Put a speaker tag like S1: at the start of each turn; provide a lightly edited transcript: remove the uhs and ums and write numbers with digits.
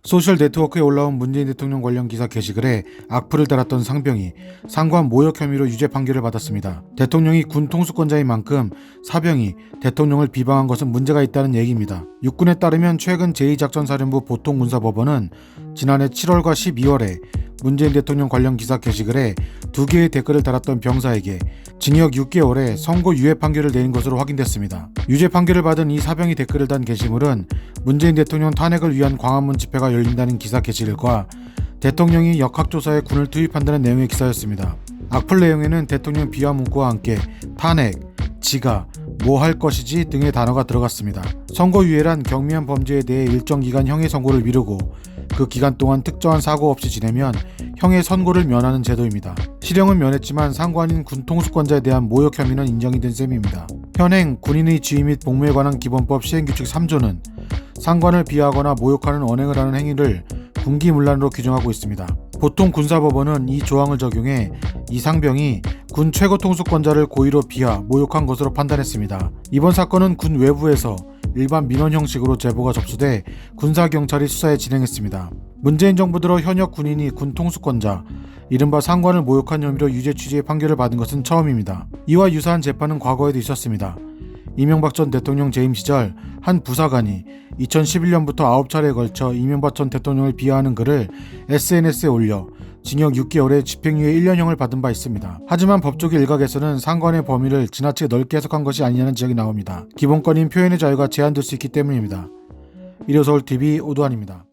S1: 소셜 네트워크에 올라온 문재인 대통령 관련 기사 게시글에 악플을 달았던 상병이 상관 모욕 혐의로 유죄 판결을 받았습니다. 대통령이 군 통수권자인 만큼 사병이 대통령을 비방한 것은 문제가 있다는 얘기입니다. 육군에 따르면 최근 제2작전사령부 보통군사법원은 지난해 7월과 12월에 문재인 대통령 관련 기사 게시글에 2개의 댓글을 달았던 병사에게 징역 6개월에 선고 유예 판결을 내린 것으로 확인됐습니다. 유죄 판결을 받은 이 사병이 댓글을 단 게시물은 문재인 대통령 탄핵을 위한 광화문 집회가 열린다는 기사 게시글과 대통령이 역학조사에 군을 투입한다는 내용의 기사였습니다. 악플 내용에는 대통령 비하 문구와 함께 탄핵, 지가, 뭐 할 것이지 등의 단어가 들어갔습니다. 선고유예란 경미한 범죄에 대해 일정 기간 형의 선고를 미루고 그 기간 동안 특정한 사고 없이 지내면 형의 선고를 면하는 제도입니다. 실형은 면했지만 상관인 군 통수권자에 대한 모욕 혐의는 인정이 된 셈입니다. 현행 군인의 지위 및 복무에 관한 기본법 시행규칙 3조는 상관을 비하하거나 모욕하는 언행을 하는 행위를 군기문란으로 규정하고 있습니다. 보통 군사법원은 이 조항을 적용해 이 상병이 군 최고 통수권자를 고의로 비하, 모욕한 것으로 판단했습니다. 이번 사건은 군 외부에서 일반 민원 형식으로 제보가 접수돼 군사경찰이 수사에 진행했습니다. 문재인 정부 들어 현역 군인이 군 통수권자, 이른바 상관을 모욕한 혐의로 유죄 취지의 판결을 받은 것은 처음입니다. 이와 유사한 재판은 과거에도 있었습니다. 이명박 전 대통령 재임 시절 한 부사관이 2011년부터 9차례에 걸쳐 이명박 전 대통령을 비하하는 글을 SNS에 올려 징역 6개월에 집행유예 1년형을 받은 바 있습니다. 하지만 법조계 일각에서는 상관의 범위를 지나치게 넓게 해석한 것이 아니냐는 지적이 나옵니다. 기본권인 표현의 자유가 제한될 수 있기 때문입니다. 일요서울TV 오두환입니다.